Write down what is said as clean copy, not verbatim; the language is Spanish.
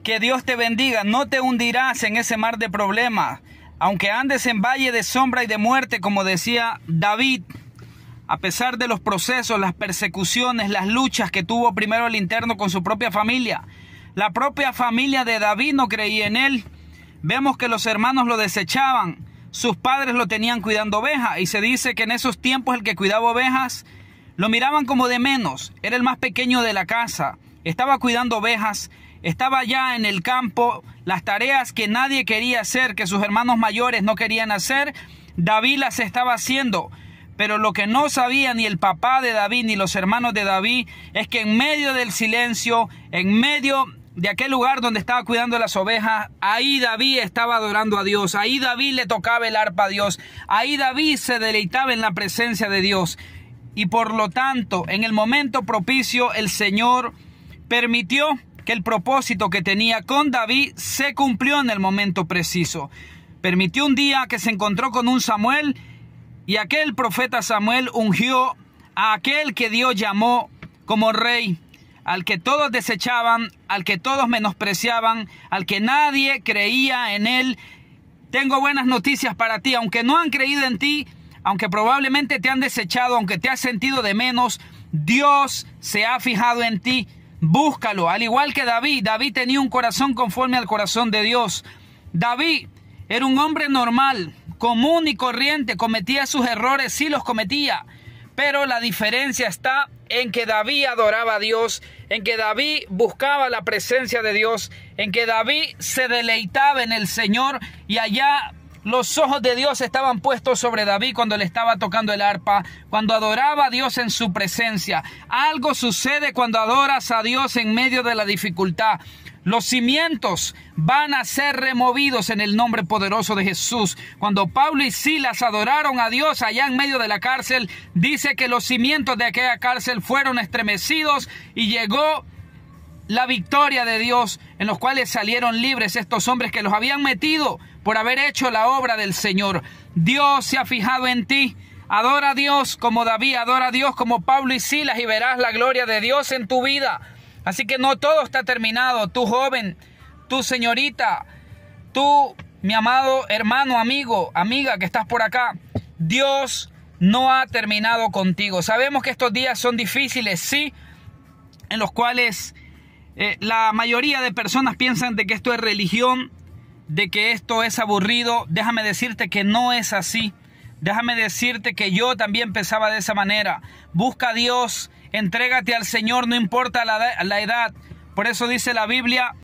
Que Dios te bendiga. No te hundirás en ese mar de problemas. Aunque andes en valle de sombra y de muerte, como decía David, a pesar de los procesos, las persecuciones, las luchas que tuvo primero al interno con su propia familia. La propia familia de David no creía en él. Vemos que los hermanos lo desechaban. Sus padres lo tenían cuidando ovejas. Y se dice que en esos tiempos el que cuidaba ovejas lo miraban como de menos. Era el más pequeño de la casa. Estaba cuidando ovejas. Estaba ya en el campo. Las tareas que nadie quería hacer, que sus hermanos mayores no querían hacer, David las estaba haciendo. Pero lo que no sabía ni el papá de David ni los hermanos de David es que en medio del silencio, en medio de aquel lugar donde estaba cuidando las ovejas, ahí David estaba adorando a Dios. Ahí David le tocaba el arpa a Dios. Ahí David se deleitaba en la presencia de Dios. Y por lo tanto, en el momento propicio, el Señor permitió que el propósito que tenía con David se cumplió en el momento preciso. Permitió un día que se encontró con un Samuel, y aquel profeta Samuel ungió a aquel que Dios llamó como rey, al que todos desechaban, al que todos menospreciaban, al que nadie creía en él. Tengo buenas noticias para ti. Aunque no han creído en ti, aunque probablemente te han desechado, aunque te has sentido de menos, Dios se ha fijado en ti. Búscalo, al igual que David. David tenía un corazón conforme al corazón de Dios. David era un hombre normal, común y corriente. Cometía sus errores, sí los cometía. Pero la diferencia está en que David adoraba a Dios, en que David buscaba la presencia de Dios, en que David se deleitaba en el Señor, y allá los ojos de Dios estaban puestos sobre David cuando le estaba tocando el arpa, cuando adoraba a Dios en su presencia. Algo sucede cuando adoras a Dios en medio de la dificultad. Los cimientos van a ser removidos en el nombre poderoso de Jesús. Cuando Pablo y Silas adoraron a Dios allá en medio de la cárcel, dice que los cimientos de aquella cárcel fueron estremecidos y llegó la victoria de Dios, en los cuales salieron libres estos hombres que los habían metido por haber hecho la obra del Señor. Dios se ha fijado en ti. Adora a Dios como David, adora a Dios como Pablo y Silas, y verás la gloria de Dios en tu vida. Así que no todo está terminado. Tú joven, tú señorita, tú mi amado hermano, amigo, amiga que estás por acá, Dios no ha terminado contigo. Sabemos que estos días son difíciles, sí, en los cuales la mayoría de personas piensan de que esto es religión, de que esto es aburrido. Déjame decirte que no es así. Déjame decirte que yo también pensaba de esa manera. Busca a Dios, entrégate al Señor, no importa la edad. Por eso dice la Biblia